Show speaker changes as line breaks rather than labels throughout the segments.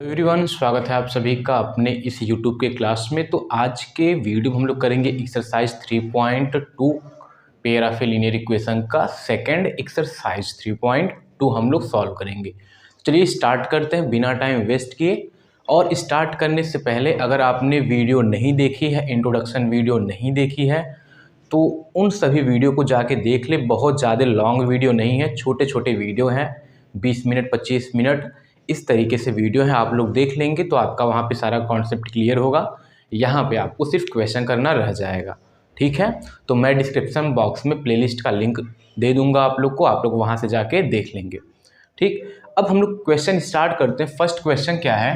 Everyone, स्वागत है आप सभी का अपने इस YouTube के क्लास में। तो आज के वीडियो में हम लोग करेंगे exercise 3.2 pair of a linear equation का सेकंड एक्सरसाइज 3.2 हम लोग सॉल्व करेंगे। चलिए स्टार्ट करते हैं बिना टाइम वेस्ट किए। और स्टार्ट करने से पहले अगर आपने वीडियो नहीं देखी है, इंट्रोडक्शन वीडियो नहीं देखी है, तो उन सभी वीडियो को जाके देख ले। बहुत ज़्यादा लॉन्ग वीडियो नहीं है, छोटे छोटे वीडियो हैं, 20 मिनट 25 मिनट इस तरीके से वीडियो है। आप लोग देख लेंगे तो आपका वहाँ पे सारा कॉन्सेप्ट क्लियर होगा। यहाँ पे आपको सिर्फ क्वेश्चन करना रह जाएगा, ठीक है। तो मैं डिस्क्रिप्शन बॉक्स में प्लेलिस्ट का लिंक दे दूँगा आप लोग को, आप लोग वहाँ से जाके देख लेंगे, ठीक। अब हम लोग क्वेश्चन स्टार्ट करते हैं। फर्स्ट क्वेश्चन क्या है?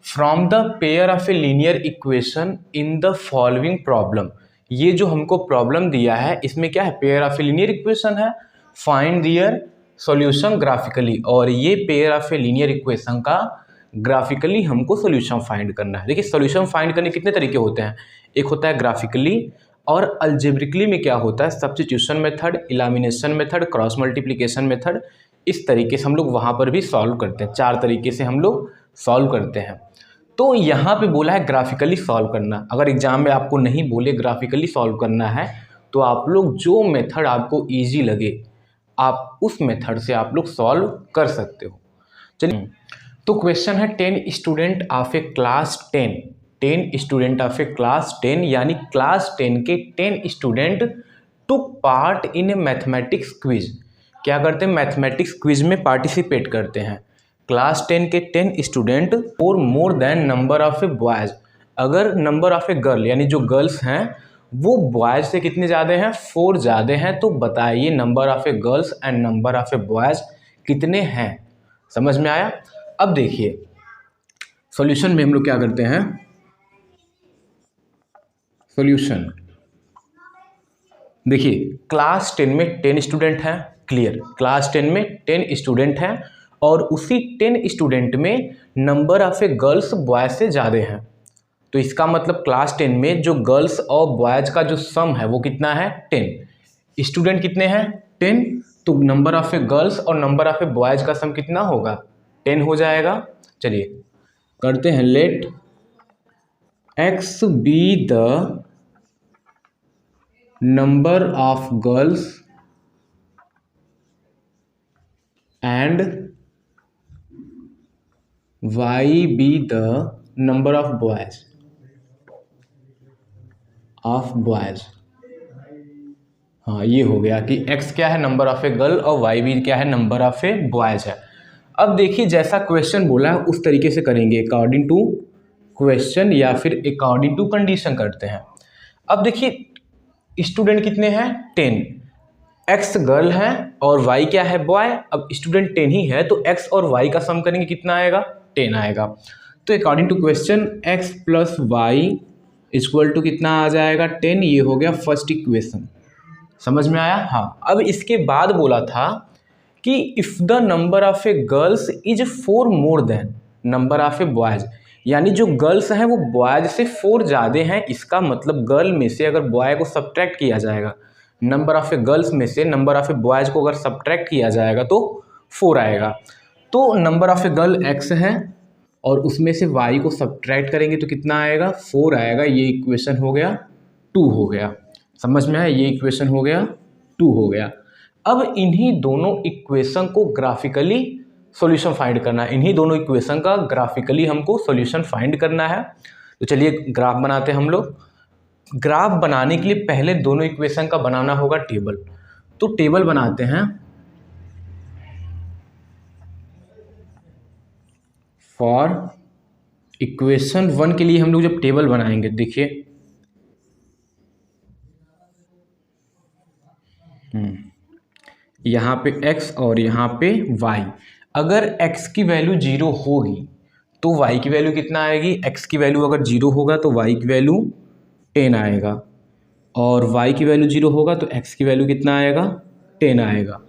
From the pair of a linear equation in the following problem. ये जो हमको प्रॉब्लम दिया है इसमें क्या है? Pair of a linear equation है, फाइंड दियर सॉल्यूशन ग्राफिकली। और ये pair of a linear equation का ग्राफिकली हमको सॉल्यूशन फाइंड करना है। देखिए सॉल्यूशन फाइंड करने कितने तरीके होते हैं, एक होता है ग्राफिकली और अलजेब्रिकली में क्या होता है substitution method, elimination method, cross multiplication method. इस तरीके से हम लोग वहाँ पर भी सॉल्व करते हैं, 4 तरीके से हम लोग सॉल्व करते हैं। तो यहाँ पे बोला है ग्राफिकली सॉल्व करना। अगर एग्जाम में आपको नहीं बोले ग्राफिकली सॉल्व करना है तो आप लोग जो मेथड आपको ईजी लगे आप उस मेथड से आप लोग सॉल्व कर सकते हो। चलिए तो क्वेश्चन है 10 student of A class 10 student of A class 10 यानी क्लास 10 के 10 student took part in A mathematics quiz. क्या करते हैं? मैथमेटिक्स क्विज में पार्टिसिपेट करते हैं। क्लास 10 के 10 स्टूडेंट और more than number of A boys. अगर नंबर ऑफ ए गर्ल यानी जो गर्ल्स हैं वो बॉयज़ से कितने ज़्यादा हैं? 4 ज़्यादा हैं। तो बताइए number of a girls and number of A boys कितने हैं? समझ में आया? अब देखिए सॉल्यूशन में हम लोग क्या करते हैं, सॉल्यूशन देखिए क्लास 10 में 10 स्टूडेंट हैं, क्लियर। क्लास 10 में 10 स्टूडेंट हैं और उसी 10 स्टूडेंट में number of a girls boys से ज़्यादा हैं। तो इसका मतलब क्लास 10 में जो गर्ल्स और बॉयज़ का जो सम है वो कितना है? 10। स्टूडेंट कितने हैं? 10। तो नंबर ऑफ ए गर्ल्स और नंबर ऑफ ए बॉयज़ का सम कितना होगा? 10 हो जाएगा। चलिए करते हैं, let x be the number of girls and y be the number of boys हाँ ये हो गया कि x क्या है? नंबर ऑफ ए गर्ल और y भी क्या है? नंबर ऑफ ए बॉयज़ है। अब देखिए जैसा क्वेश्चन बोला है उस तरीके से करेंगे, अकॉर्डिंग टू क्वेश्चन या फिर अकॉर्डिंग टू कंडीशन करते हैं। अब देखिए स्टूडेंट कितने हैं? 10। x गर्ल है और y क्या है? बॉय। अब स्टूडेंट 10 ही है तो x और y का सम करेंगे, कितना आएगा? 10 आएगा। तो according to question x plus y equal to कितना आ जाएगा? 10। ये हो गया फर्स्ट इक्वेशन। समझ में आया? हाँ। अब इसके बाद बोला था कि if the number of a girls is 4 more than number of A boys, यानी जो गर्ल्स हैं वो बॉयज़ से 4 ज़्यादा हैं। इसका मतलब गर्ल में से अगर बॉय को सब्ट्रैक्ट किया जाएगा, नंबर ऑफ ए गर्ल्स में से नंबर ऑफ ए बॉयज़ को अगर सब्ट्रैक्ट किया जाएगा तो 4 आएगा। तो number of a girl x है और उसमें से y को सब्ट्रैक्ट करेंगे तो कितना आएगा? 4 आएगा। ये इक्वेशन हो गया 2 हो गया। समझ में आया? ये इक्वेशन हो गया 2 हो गया। अब इन्हीं दोनों इक्वेशन को ग्राफिकली सॉल्यूशन फाइंड करना है। इन्हीं दोनों इक्वेशन का ग्राफिकली हमको सॉल्यूशन फाइंड करना है। तो चलिए ग्राफ बनाते हैं हम लोग। ग्राफ बनाने के लिए पहले दोनों इक्वेशन का बनाना होगा टेबल। तो टेबल बनाते हैं। फॉर इक्वेशन 1 के लिए हम लोग जब टेबल बनाएंगे, देखिए यहाँ पे x और यहाँ पे y। अगर x की वैल्यू 0 होगी तो y की वैल्यू कितना आएगी? x की वैल्यू अगर 0 होगा तो y की वैल्यू 10 आएगा और y की वैल्यू 0 होगा तो x की वैल्यू कितना आएगा? 10 आएगा।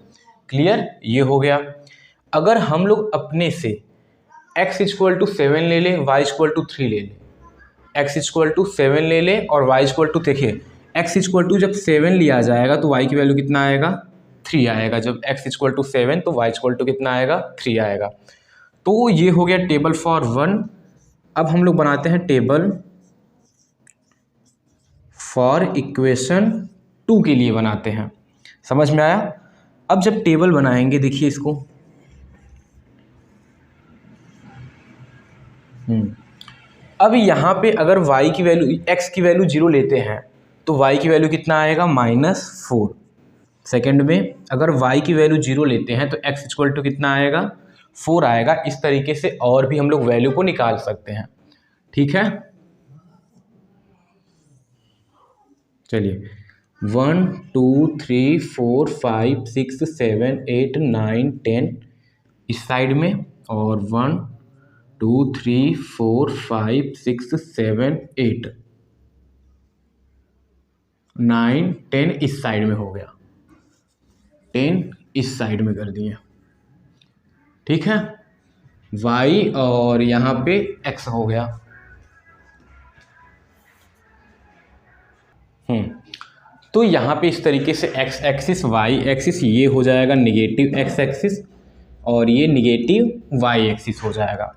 क्लियर? ये हो गया। अगर हम लोग अपने से x इक्वल टू 7 ले लें, y इक्वल टू 3 ले लें, x इक्वल टू 7 ले लें और y इक्वल टू, देखिए x इक्वल टू जब 7 लिया जाएगा तो y की वैल्यू कितना आएगा? 3 आएगा। जब x इक्वल टू 7 तो y इक्वल टू कितना आएगा? 3 आएगा। तो ये हो गया टेबल फॉर 1। अब हम लोग बनाते हैं टेबल फॉर इक्वेशन 2 के लिए बनाते हैं। समझ में आया? अब जब टेबल बनाएंगे, देखिए इसको, अब यहाँ पे अगर y की वैल्यू x की वैल्यू 0 लेते हैं तो y की वैल्यू कितना आएगा, -4। सेकेंड में अगर y की वैल्यू 0 लेते हैं तो x इक्वल टू कितना आएगा, 4 आएगा। इस तरीके से और भी हम लोग वैल्यू को निकाल सकते हैं। ठीक है, चलिए 1 2 3 4 5 6 7 8 9 10 इस साइड में, और 1 2 3 4 5 6 7 8 9 10 इस साइड में हो गया, 10 इस साइड में कर दिए। ठीक है, y और यहाँ पे x हो गया। तो यहाँ पे इस तरीके से x एक्सिस y एक्सिस ये हो जाएगा निगेटिव x एक्सिस, और ये निगेटिव y एक्सिस हो जाएगा।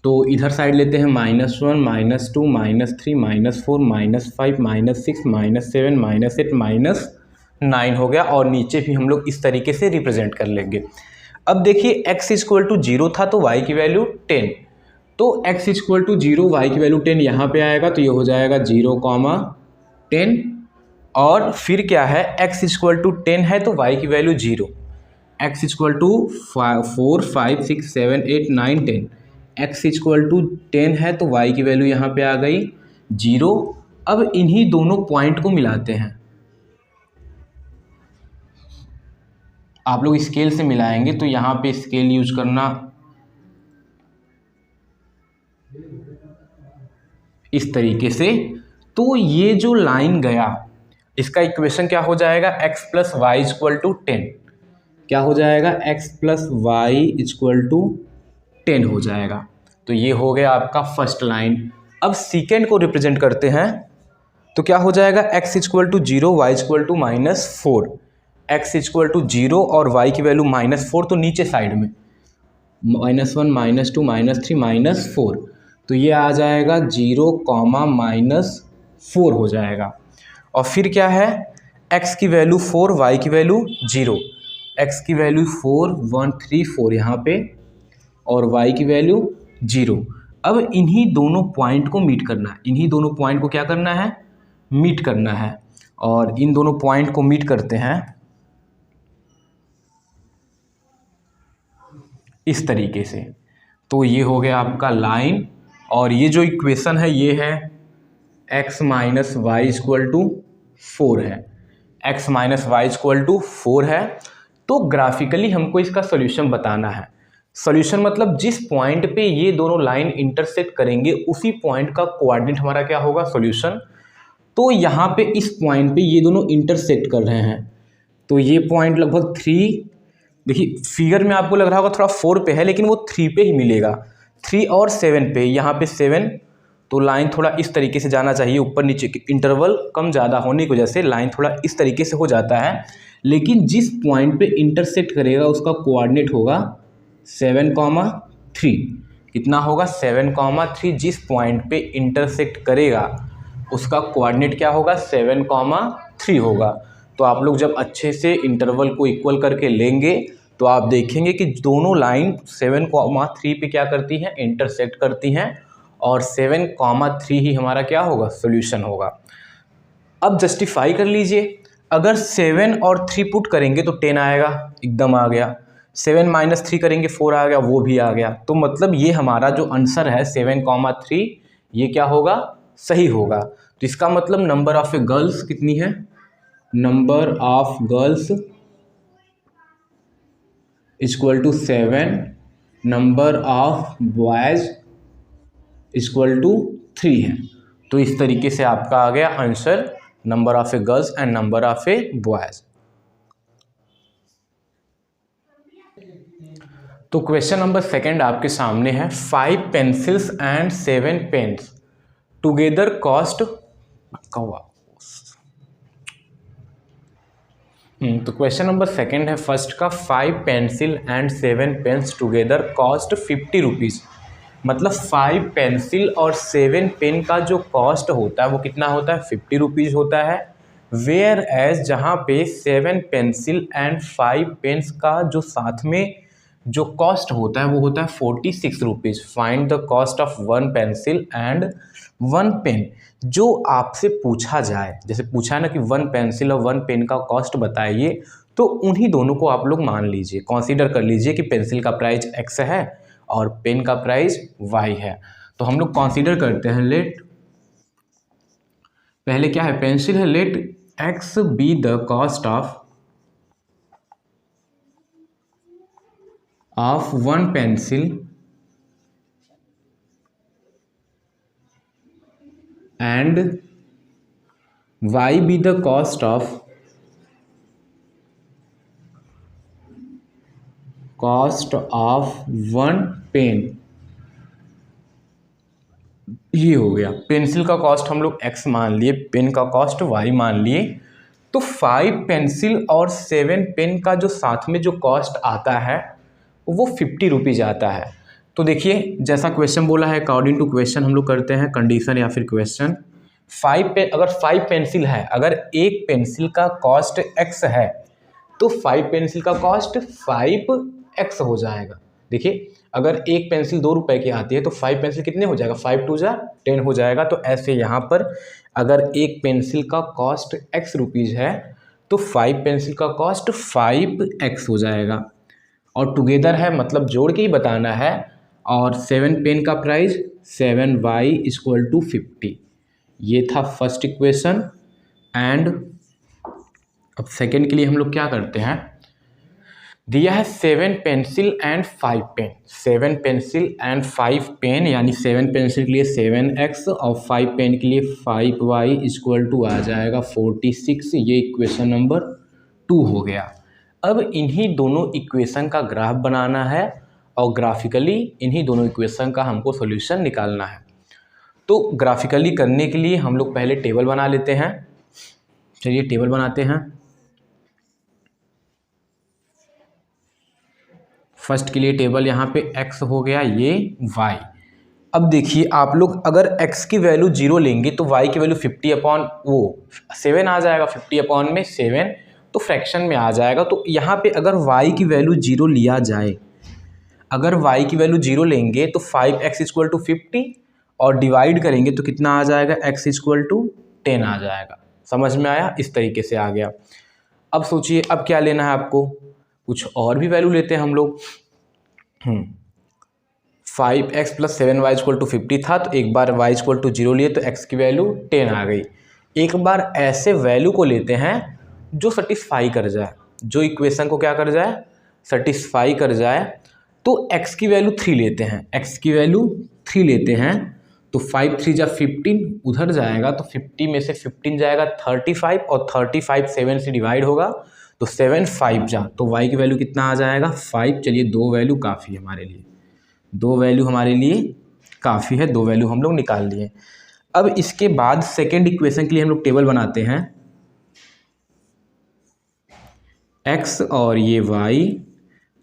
तो इधर साइड लेते हैं -1 -2 -3 -4 -5 -6 -7 -8 -9 हो गया, और नीचे भी हम लोग इस तरीके से रिप्रेजेंट कर लेंगे। अब देखिए x इक्वल टू 0 था तो y की वैल्यू 10, तो x इक्वल टू 0 y की वैल्यू 10 यहाँ पे आएगा, तो ये हो जाएगा 0, 10। और फिर क्या है, x इक्वल टू 10 है तो y की value 0, x equal to 4 5 6 7 8 9 10, x equal to 10 है तो y की वैल्यू यहाँ पे आ गई 0। अब इन्हीं दोनों पॉइंट को मिलाते हैं। आप लोग स्केल से मिलाएंगे तो यहाँ पे स्केल यूज करना, इस तरीके से। तो ये जो लाइन गया इसका इक्वेशन क्या हो जाएगा, x plus y equal to 10। क्या हो जाएगा, x plus y equal to 10 हो जाएगा। तो ये हो गया आपका फर्स्ट लाइन। अब सेकेंड को रिप्रेजेंट करते हैं तो क्या हो जाएगा, x equal to 0 y equal to -4, x equal to 0 और y की वैल्यू -4, तो नीचे साइड में -1 -2 -3 -4, तो ये आ जाएगा 0, -4 हो जाएगा। और फिर क्या है, x की वैल्यू 4 y की वैल्यू 0, x की वैल्यू 4 1 3 4 यहाँ पे, और y की वैल्यू 0। अब इन्हीं दोनों पॉइंट को मीट करना है, इन्हीं दोनों पॉइंट को क्या करना है, मीट करना है। और इन दोनों पॉइंट को मीट करते हैं इस तरीके से। तो ये हो गया आपका लाइन, और ये जो इक्वेशन है ये है x minus y equal to 4 है, x minus y equal to 4 है। तो ग्राफिकली हमको इसका सोल्यूशन बताना है। सोल्यूशन मतलब जिस पॉइंट पे ये दोनों लाइन इंटरसेक्ट करेंगे उसी पॉइंट का कोऑर्डिनेट हमारा क्या होगा, सोल्यूशन। तो यहाँ पे इस पॉइंट पे ये दोनों इंटरसेक्ट कर रहे हैं, तो ये पॉइंट लगभग 3, देखिए फिगर में आपको लग रहा होगा थोड़ा 4 पे है, लेकिन वो 3 पे ही मिलेगा, 3 और 7 पे। यहाँ पे 7, तो लाइन थोड़ा इस तरीके से जाना चाहिए, ऊपर नीचे इंटरवल कम ज़्यादा होने की वजह से लाइन थोड़ा इस तरीके से हो जाता है। लेकिन जिस पॉइंट पे इंटरसेक्ट करेगा उसका कोऑर्डिनेट होगा 7,3। कितना होगा, 7,3। जिस पॉइंट पे इंटरसेक्ट करेगा उसका कोऑर्डिनेट क्या होगा, 7,3 होगा। तो आप लोग जब अच्छे से इंटरवल को इक्वल करके लेंगे तो आप देखेंगे कि दोनों लाइन 7,3 पे क्या करती हैं, इंटरसेक्ट करती हैं, और 7,3 ही हमारा क्या होगा, सोल्यूशन होगा। अब जस्टिफाई कर लीजिए, अगर 7 और 3 पुट करेंगे तो 10 आएगा, एकदम आ गया। 7 माइनस 3 करेंगे 4 आ गया, वो भी आ गया। तो मतलब ये हमारा जो आंसर है 7,3 ये क्या होगा, सही होगा। तो इसका मतलब नंबर ऑफ गर्ल्स कितनी है, number of girls equal to 7, number of boys equal to 3 है। तो इस तरीके से आपका आ गया answer, number of a girls and number of a boys. तो क्वेश्चन नंबर सेकंड आपके सामने है, 5 pencils and 7 pens together cost तो क्वेश्चन नंबर सेकंड है फर्स्ट का 5 pencil and 7 pens together cost 50 rupees. मतलब 5 पेंसिल और 7 पेन का जो कॉस्ट होता है वो कितना होता है 50 रुपीज़ होता है। वेयर एज जहाँ पे 7 पेंसिल एंड 5 पेन्स का जो साथ में जो कॉस्ट होता है वो होता है 46 rupees. Find the cost of 1 pencil and 1 pen. जो आपसे पूछा जाए, जैसे पूछा है ना कि 1 पेंसिल और 1 पेन का कॉस्ट बताइए, तो उन्हीं दोनों को आप लोग मान लीजिए, कंसीडर कर लीजिए कि पेंसिल का प्राइस x है और पेन का प्राइस y है। तो हम लोग कंसीडर करते हैं, लेट पहले क्या है, पेंसिल है, let x be the cost of 1 pencil and y be the cost of 1 pen. ये हो गया, पेंसिल का कॉस्ट हम लोग x मान लिए, पेन का कॉस्ट y मान लिए। तो 5 पेंसिल और 7 पेन का जो साथ में जो कॉस्ट आता है वो 50 रुपीज़ आता है। तो देखिए जैसा क्वेश्चन बोला है, अकॉर्डिंग टू क्वेश्चन हम लोग करते हैं कंडीशन या फिर क्वेश्चन। अगर 5 पेंसिल है, अगर एक पेंसिल का कॉस्ट x है तो 5 पेंसिल का कॉस्ट 5x हो जाएगा। देखिए अगर एक पेंसिल 2 रुपए की आती है तो 5 पेंसिल कितने हो जाएगा, 5 2 जा 10 हो जाएगा। तो ऐसे यहाँ पर अगर एक पेंसिल का कॉस्ट x रुपीज़ है तो 5 पेंसिल का कॉस्ट 5x हो जाएगा। और टुगेदर है मतलब जोड़ के ही बताना है। और 7 पेन का प्राइस 7y इक्वल टू 50। ये था फर्स्ट इक्वेशन। एंड अब सेकेंड के लिए हम लोग क्या करते हैं, दिया है 7 pencil and 5 pen. 7 pencil and 5 pen यानी 7 पेंसिल के लिए 7x और 5 पेन के लिए 5y इक्वल टू आ जाएगा 46। ये इक्वेशन नंबर 2 हो गया। अब इन्हीं दोनों इक्वेशन का ग्राफ बनाना है और ग्राफिकली इन्हीं दोनों इक्वेशन का हमको सॉल्यूशन निकालना है। तो ग्राफिकली करने के लिए हम लोग पहले टेबल बना लेते हैं। चलिए टेबल बनाते हैं। फर्स्ट के लिए टेबल यहाँ पे x हो गया, ये y। अब देखिए आप लोग अगर x की वैल्यू 0 लेंगे तो y की वैल्यू 50 अपॉन 7 आ जाएगा, 50 अपॉन में 7 तो फ्रैक्शन में आ जाएगा। तो यहाँ पे अगर y की वैल्यू 0 लिया जाए, अगर y की वैल्यू 0 लेंगे तो 5x इक्वल टू 50 और डिवाइड करेंगे तो कितना आ जाएगा, x इक्वल टू 10 आ जाएगा। समझ में आया, इस तरीके से आ गया। अब सोचिए अब क्या लेना है आपको, कुछ और भी वैल्यू लेते हैं हम लोग। 5x plus 7y equal to 50 था, तो एक बार y इक्वल टू 0 लिए तो x की वैल्यू 10 आ गई। एक बार ऐसे वैल्यू को लेते हैं जो सेटिस्फाई कर जाए, जो इक्वेशन को क्या कर जाए, सेटिस्फाई कर जाए। तो x की वैल्यू 3 लेते हैं, x की वैल्यू 3 लेते हैं तो 5 3 जा 15 उधर जाएगा, तो 50 में से 15 जाएगा 35 और 35 7 से डिवाइड होगा तो 7 5 जा, तो y की वैल्यू कितना आ जाएगा 5। चलिए 2 वैल्यू काफ़ी है हमारे लिए, 2 वैल्यू हमारे लिए काफ़ी है, 2 वैल्यू हम लोग निकाल लिए। अब इसके बाद सेकेंड इक्वेशन के लिए हम लोग टेबल बनाते हैं, x और ये y।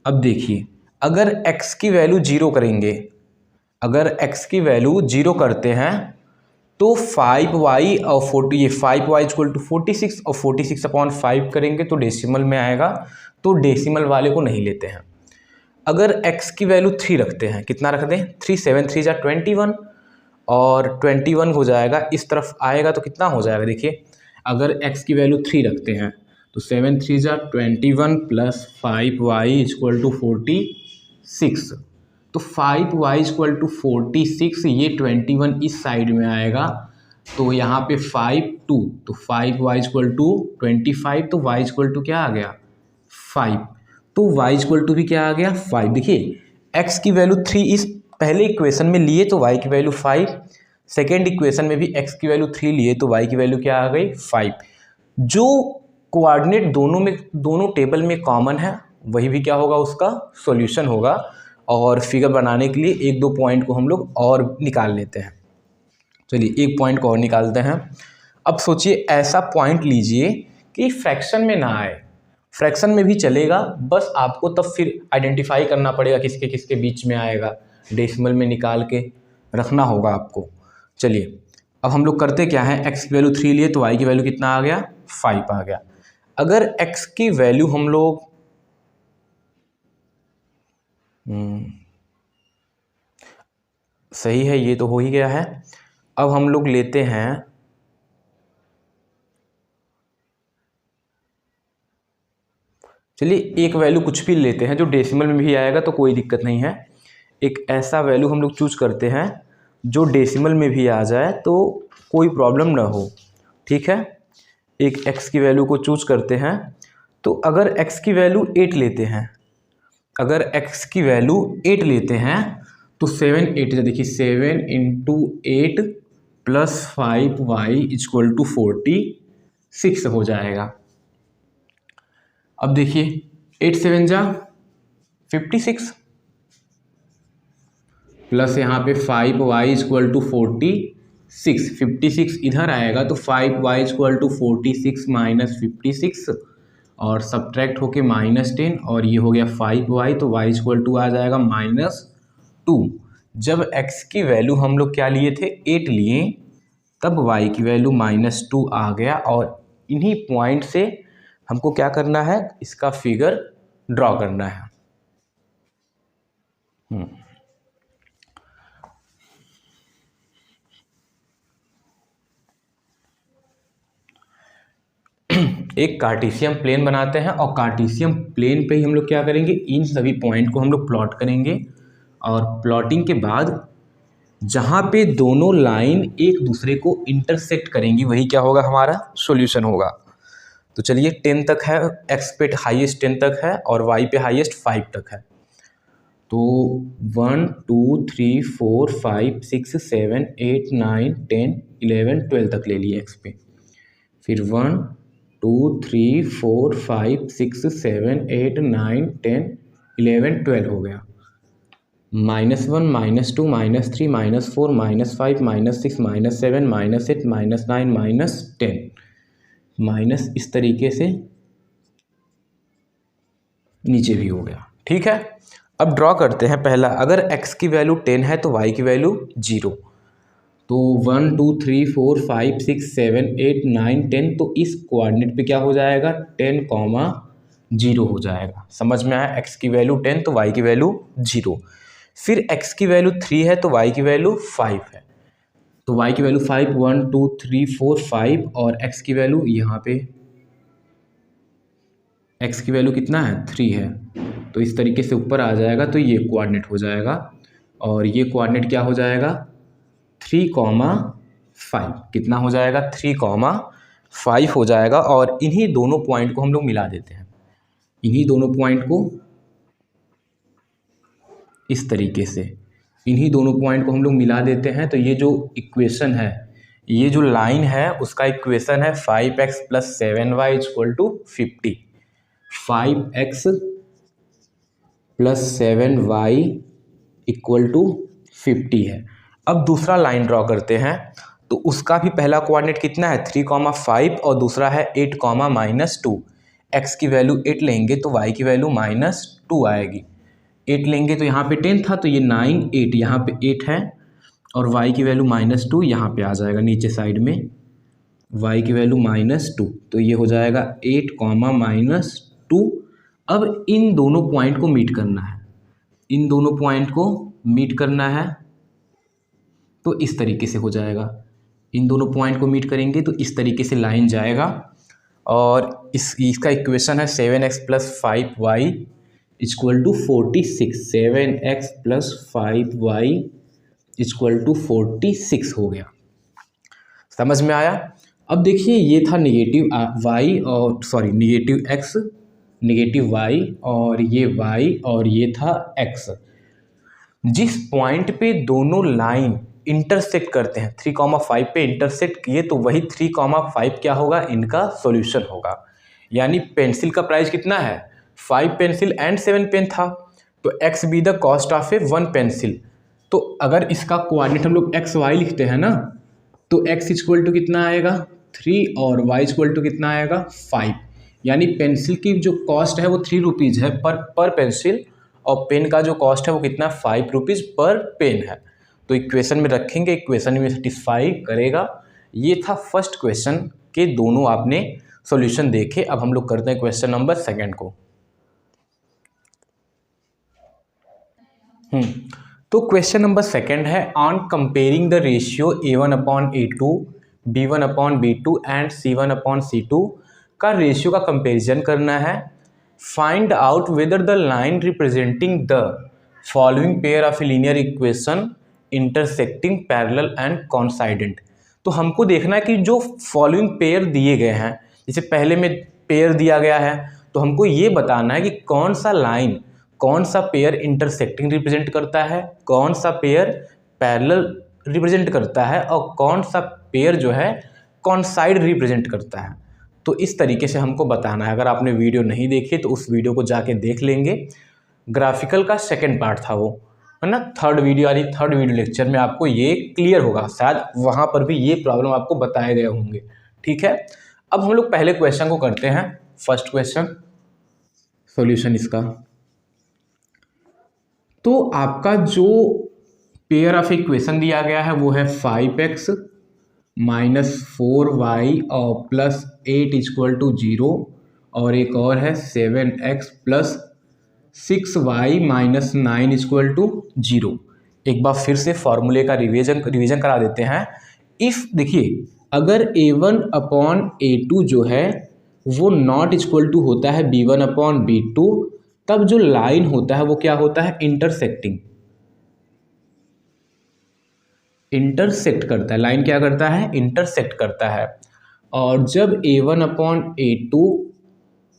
अब देखिए अगर x की वैल्यू 0 करेंगे, अगर x की वैल्यू 0 करते हैं तो 5y और 40, ये 5y इक्वल टू 46 और 46 अपॉन 5 करेंगे तो डेसिमल में आएगा, तो डेसिमल वाले को नहीं लेते हैं। अगर x की वैल्यू 3 रखते हैं, कितना रख दें 3, 7 3 जा 21 और 21 हो जाएगा, इस तरफ आएगा तो कितना हो जाएगा, देखिए अगर x की वैल्यू 3 रखते हैं तो 7 3 जा 21 प्लस 5y इक्वल टू 46, तो 5y इक्वल टू 46, ये 21 इस साइड में आएगा तो यहाँ पे 5 2, तो 5y इक्वल टू 25, तो y इक्वल टू क्या आ गया 5, तो y इक्वल टू भी क्या आ गया 5। देखिए x की वैल्यू 3 इस पहले इक्वेशन में लिए तो y की वैल्यू 5, सेकेंड इक्वेशन में भी x की वैल्यू 3 लिए तो y की वैल्यू क्या आ गई 5। जो कोऑर्डिनेट दोनों टेबल में कॉमन है वही भी क्या होगा, उसका सॉल्यूशन होगा। और फिगर बनाने के लिए 1-2 पॉइंट को हम लोग और निकाल लेते हैं। चलिए एक पॉइंट को और निकालते हैं। अब सोचिए ऐसा पॉइंट लीजिए कि फ्रैक्शन में ना आए, फ्रैक्शन में भी चलेगा, बस आपको तब फिर आइडेंटिफाई करना पड़ेगा किसके किसके बीच में आएगा, डेसिमल में निकाल के रखना होगा आपको। चलिए अब हम लोग करते क्या है, x की वैल्यू 3 लिए तो y की वैल्यू कितना आ गया, 5 आ गया। अगर x की वैल्यू हम लोग सही है, ये तो हो ही गया है। अब हम लोग लेते हैं चलिए एक वैल्यू कुछ भी लेते हैं जो डेसिमल में भी आएगा तो कोई दिक्कत नहीं है। एक ऐसा वैल्यू हम लोग चूज करते हैं जो डेसिमल में भी आ जाए तो कोई प्रॉब्लम ना हो, ठीक है। एक x की वैल्यू को चूज करते हैं, तो अगर x की वैल्यू 8 लेते हैं, अगर x की वैल्यू 8 लेते हैं तो 7 8 देखिए 7 into 8 plus 5y equal to 46 हो जाएगा। अब देखिए 8 7 जा 56 प्लस यहाँ पे 5y इक्वल टू 46, 56 इधर आएगा तो 5y इक्वल टू 46 माइनस 56 और सब्ट्रैक्ट होके -10 और ये हो गया 5y, तो y इक्वल टू आ जाएगा -2। जब x की वैल्यू हम लोग क्या लिए थे, 8 लिए, तब y की वैल्यू -2 आ गया। और इन्हीं पॉइंट से हमको क्या करना है, इसका फिगर ड्रॉ करना है। एक कार्टेशियन प्लेन बनाते हैं और कार्टेशियन प्लेन पे ही हम लोग क्या करेंगे, इन सभी पॉइंट को हम लोग प्लॉट करेंगे और प्लॉटिंग के बाद जहाँ पे दोनों लाइन एक दूसरे को इंटरसेक्ट करेंगी वही क्या होगा, हमारा सॉल्यूशन होगा। तो चलिए 10 तक है, x पे हाईएस्ट 10 तक है और y पे हाईएस्ट 5 तक है। तो 1 2 3 4 5 6 7 8 9 10 11 12 तक ले लिए x पे। फिर 1 2 3 4 5 6 7 8 9 10 11 12 हो गया। -1 -2 -3 -4 -5 -6 -7 -8 -9 -10 माइनस इस तरीके से नीचे भी हो गया, ठीक है। अब ड्रॉ करते हैं पहला, अगर x की वैल्यू 10 है तो y की वैल्यू 0, तो 1 2 3 4 5 6 7 8 9 10, तो इस कोऑर्डिनेट पे क्या हो जाएगा, 10, 0 हो जाएगा। समझ में आया, x की वैल्यू 10 तो y की वैल्यू 0। फिर x की वैल्यू 3 है तो y की वैल्यू 5 है, तो y की वैल्यू 5 1 2 3 4 5 और x की वैल्यू यहाँ पे x की वैल्यू कितना है, 3 है, तो इस तरीके से ऊपर आ जाएगा। तो ये कोऑर्डिनेट हो जाएगा और ये कोऑर्डिनेट क्या हो जाएगा, 3,5 कितना हो जाएगा, 3,5 हो जाएगा। और इन्हीं दोनों पॉइंट को हम लोग मिला देते हैं, इन्हीं दोनों पॉइंट को इस तरीके से, इन्हीं दोनों पॉइंट को हम लोग मिला देते हैं। तो ये जो इक्वेशन है, ये जो लाइन है उसका इक्वेशन है 5x plus 7y equal to 50, 5x plus 7y equal to 50 है। अब दूसरा लाइन ड्रॉ करते हैं, तो उसका भी पहला कोऑर्डिनेट कितना है, 3,5 और दूसरा है 8, -2। x की वैल्यू 8 लेंगे तो y की वैल्यू -2 आएगी। 8 लेंगे तो यहाँ पे 10 था तो ये 9 8 यहाँ पे 8 है और y की वैल्यू -2 यहाँ पे आ जाएगा नीचे साइड में, y की वैल्यू -2, तो ये हो जाएगा 8, -2। अब इन दोनों पॉइंट को मीट करना है, इन दोनों पॉइंट को मीट करना है, तो इस तरीके से हो जाएगा। इन दोनों पॉइंट को मीट करेंगे तो इस तरीके से लाइन जाएगा और इसका इक्वेशन है 7x plus 5y equal to 46, 7x plus 5y equal to 46 हो गया। समझ में आया। अब देखिए ये था नेगेटिव y और sorry negative x, negative y और ये y और ये था x। जिस पॉइंट पे दोनों लाइन इंटरसेक्ट करते हैं 3,5 पे इंटरसेक्ट किए तो वही 3,5 क्या होगा, इनका सॉल्यूशन होगा। यानी पेंसिल का प्राइस कितना है, 5 पेंसिल एंड 7 पेन था, तो x be the cost of A 1 pencil. तो अगर इसका कोऑर्डिनेट हम लोग एक्स वाई लिखते हैं ना, तो x इक्वल टू कितना आएगा 3 और y इक्वल टू कितना आएगा 5। यानी पेंसिल की जो कॉस्ट है वो 3 रुपीज़ है पर पेंसिल, और पेन का जो कॉस्ट है वो कितना 5 रुपीज़ पर पेन है। तो इक्वेशन में रखेंगे, इक्वेशन में सेटिस्फाई करेगा। ये था फर्स्ट क्वेश्चन के दोनों आपने सॉल्यूशन देखे। अब हम लोग करते हैं क्वेश्चन नंबर सेकंड को। तो क्वेश्चन नंबर सेकंड है, on comparing the ratio A1/A2, B1/B2 and C1/C2 का रेशियो का कंपेरिजन करना है। Find out whether the line representing the following pair of linear equation intersecting parallel and coincident. तो हमको देखना है कि जो फॉलोइंग पेयर दिए गए हैं, जैसे पहले में पेयर दिया गया है, तो हमको ये बताना है कि कौन सा लाइन, कौन सा पेयर इंटरसेक्टिंग रिप्रेजेंट करता है, कौन सा पेयर पैरेलल रिप्रेजेंट करता है, और कौन सा पेयर जो है कॉन्साइड रिप्रेजेंट करता है। तो इस तरीके से हमको बताना है। अगर आपने वीडियो नहीं देखी तो उस वीडियो को जाके देख लेंगे। ग्राफिकल का सेकंड पार्ट था वो, है ना। थर्ड वीडियो लेक्चर में आपको ये क्लियर होगा, शायद वहाँ पर भी ये प्रॉब्लम आपको बताए गए होंगे। ठीक है, अब हम लोग पहले क्वेश्चन को करते हैं। फर्स्ट क्वेश्चन सॉल्यूशन इसका। तो आपका जो पेयर ऑफ इक्वेशन दिया गया है वो है 5x माइनस 4y और प्लस 8 इक्वल टू 0, और एक और है 7x plus 6y minus 9 equal to 0। एक बार फिर से फॉर्मूले का रिवीजन करा देते हैं। इफ़ देखिए, अगर A1/A2 जो है वो नॉट इक्वल टू होता है B1/B2, तब जो लाइन होता है वो क्या होता है, इंटरसेक्ट करता है। लाइन क्या करता है, इंटरसेक्ट करता है। और जब A1/A2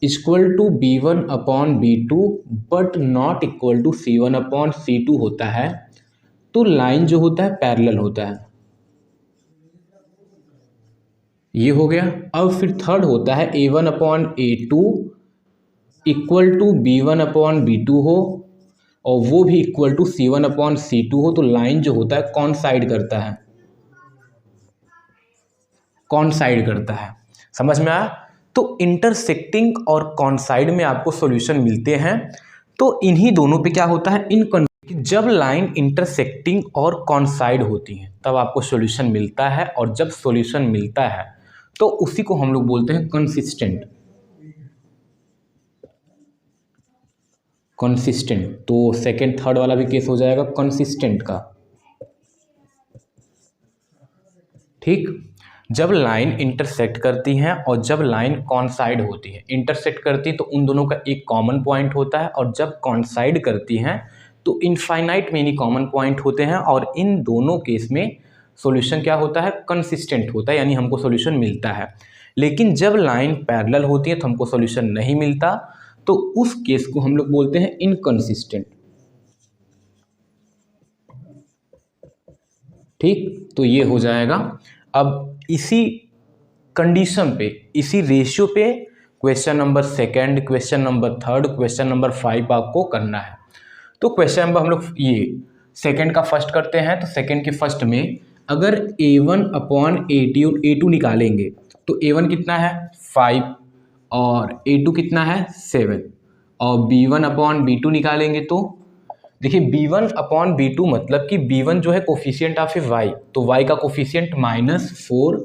equal to B1/B2 but not equal to C1/C2 होता है, तो लाइन जो होता है पैरेलल होता है। ये हो गया। अब फिर थर्ड होता है A1/A2 इक्वल टू B1/B2 हो, और वो भी इक्वल टू C1/C2 हो, तो लाइन जो होता है कॉन्साइड करता है, समझ में आया। तो इंटरसेक्टिंग और कॉन्साइड में आपको सॉल्यूशन मिलते हैं। तो इन्हीं दोनों पे क्या होता है, जब लाइन इंटरसेक्टिंग और कॉन्साइड होती है तब आपको सॉल्यूशन मिलता है, और जब सॉल्यूशन मिलता है तो उसी को हम लोग बोलते हैं कंसिस्टेंट। तो सेकंड थर्ड वाला भी केस हो जाएगा कंसिस्टेंट का। ठीक, जब लाइन इंटरसेक्ट करती हैं और जब लाइन कॉन्साइड होती है। इंटरसेक्ट करती तो उन दोनों का एक कॉमन पॉइंट होता है, और जब कॉन्साइड करती हैं तो इनफाइनाइट मेनी कॉमन पॉइंट होते हैं, और इन दोनों केस में सॉल्यूशन क्या होता है, कंसिस्टेंट होता है, यानी हमको सॉल्यूशन मिलता है। लेकिन जब लाइन पैरेलल होती है तो हमको सॉल्यूशन नहीं मिलता, तो उस केस को हम लोग बोलते हैं इनकंसिस्टेंट। ठीक, तो ये हो जाएगा। अब इसी कंडीशन पे, इसी रेशियो पे question number second, question number third, question number 5 आपको करना है। तो क्वेश्चन नंबर हम लोग ये सेकंड का फर्स्ट करते हैं। तो सेकंड के फर्स्ट में अगर A1/A2 निकालेंगे तो A1 कितना है 5 और A2 कितना है 7, और B1/B2 निकालेंगे तो देखिए B1/B2 मतलब कि B1 जो है कोफिशिएंट ऑफ ए y, तो y का कोफिशिएंट -4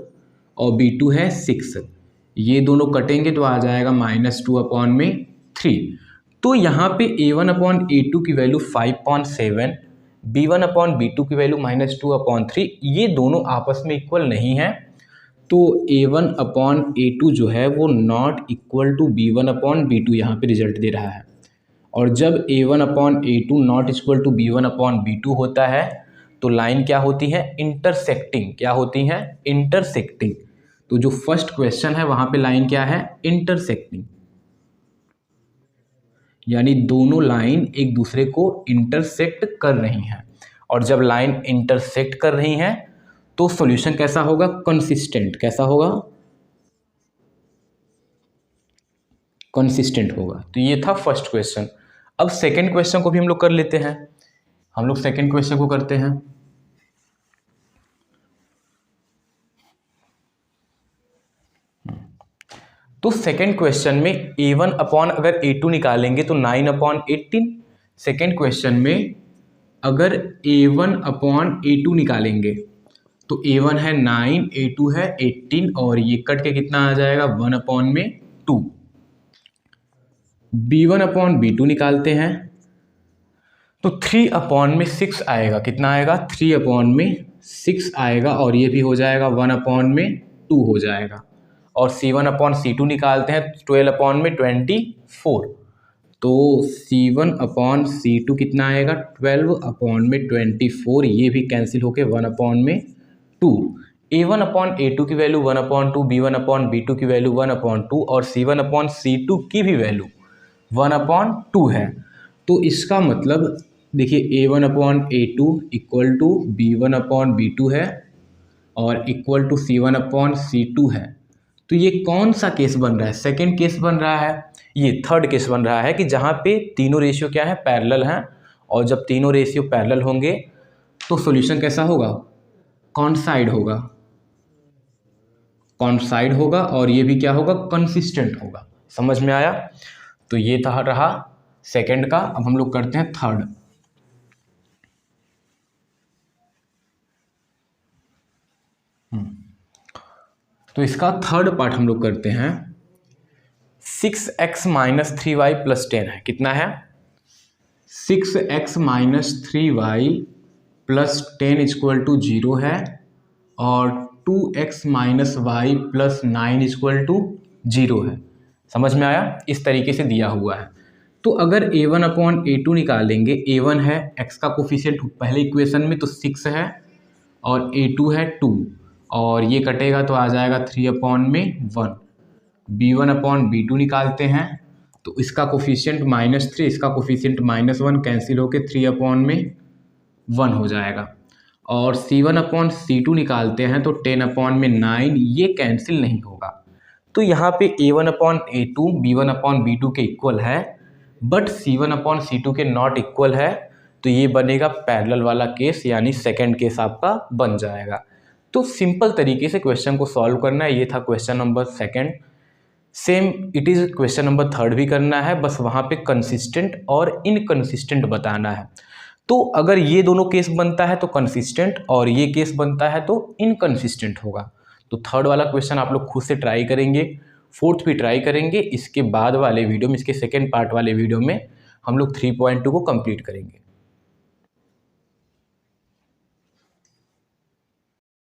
और B2 है 6। ये दोनों कटेंगे तो आ जाएगा -2/3। तो यहाँ पे A1/A2 की वैल्यू 5.7, B1/B2 की वैल्यू -2/3, ये दोनों आपस में इक्वल नहीं है। तो A1/A2 जो है वो नॉट इक्वल टू B1/B2 यहाँ पे रिजल्ट दे रहा है। और जब A1/A2 not equal to B1/B2 होता है तो लाइन क्या होती है, इंटरसेक्टिंग। क्या होती है, इंटरसेक्टिंग। तो जो फर्स्ट क्वेश्चन है वहाँ पे लाइन क्या है, इंटरसेक्टिंग, यानी दोनों लाइन एक दूसरे को इंटरसेक्ट कर रही हैं। और जब लाइन इंटरसेक्ट कर रही हैं तो सॉल्यूशन कैसा होगा, कंसिस्टेंट। कैसा होगा, कंसिस्टेंट होगा। तो ये था फर्स्ट क्वेश्चन। अब सेकंड क्वेश्चन को भी हम लोग कर लेते हैं। हम लोग सेकंड क्वेश्चन को करते हैं। तो सेकेंड क्वेश्चन में A1 अपॉन अगर A2 निकालेंगे तो 9 अपॉन 18। सेकेंड क्वेश्चन में अगर A1 अपॉन A2 निकालेंगे तो A1 है 9, A2 है 18 और ये कट के कितना आ जाएगा 1 अपॉन में 2। B1 अपॉन B2 निकालते हैं तो 3 अपॉन में 6 आएगा। कितना आएगा 3 अपॉन में 6 आएगा और ये भी हो जाएगा 1 अपॉन में 2 हो जाएगा। और C1 अपॉन C2 निकालते हैं 12 अपॉन में 24। तो C1 अपॉन C2 कितना आएगा 12 अपॉन में 24, ये भी कैंसिल होके 1 अपॉन में 2। A1 अपॉन A2 की value 1 upon 2, B1 upon B2 की वैल्यू 1 अपॉन 2 और C1 अपॉन C2 की भी वैल्यू 1 अपॉन 2 है। तो इसका मतलब देखिए A1 upon A2 equal to B1 upon B2 है और equal to C1 upon C2 है। तो ये कौन सा केस बन रहा है, सेकेंड केस बन रहा है, ये थर्ड केस बन रहा है कि जहाँ पे तीनों रेशियो क्या है पैरेलल हैं। और जब तीनों रेशियो पैरेलल होंगे तो सॉल्यूशन कैसा होगा, कॉन्साइड होगा, कॉन्साइड होगा और ये भी क्या होगा कंसिस्टेंट होगा। समझ में आया। तो ये था रहा सेकेंड का। अब हम लोग करते हैं थर्ड। तो इसका थर्ड पार्ट हम लोग करते हैं। 6x माइनस 3y प्लस 10 है। कितना है 6x minus 3y plus 10 equal to 0 है और 2x minus y plus 9 equal to 0 है। समझ में आया। इस तरीके से दिया हुआ है। तो अगर A1 अपॉन A2 निकालेंगे, A1 है x का कोफिशिएंट पहले इक्वेशन में तो 6 है और A2 है 2 और ये कटेगा तो आ जाएगा 3 अपॉन में 1। B1 अपॉन B2 निकालते हैं तो इसका कोफिशिएंट -3, इसका कोफिशिएंट -1 कैंसिल होके 3 अपॉन में 1 हो जाएगा। और C1 अपॉन C2 निकालते हैं तो 10 अपॉन में 9, ये कैंसिल नहीं होगा। तो यहाँ पे A1 upon A2 B1 upon B2 के इक्वल है बट C1 अपॉन C2 के नॉट इक्वल है। तो ये बनेगा पैरेलल वाला केस, यानी सेकेंड केस आपका बन जाएगा। तो सिंपल तरीके से क्वेश्चन को सॉल्व करना है। ये था question number second. Same it is question number third भी करना है, बस वहाँ पे कंसिस्टेंट और इनकंसिस्टेंट बताना है। तो अगर ये दोनों केस बनता है तो कंसिस्टेंट और ये केस बनता है तो इनकंसिस्टेंट होगा। तो थर्ड वाला क्वेश्चन आप लोग खुद से ट्राई करेंगे, फोर्थ भी ट्राई करेंगे। इसके बाद वाले वीडियो में, इसके सेकेंड पार्ट वाले वीडियो में हम लोग 3.2 को कंप्लीट करेंगे।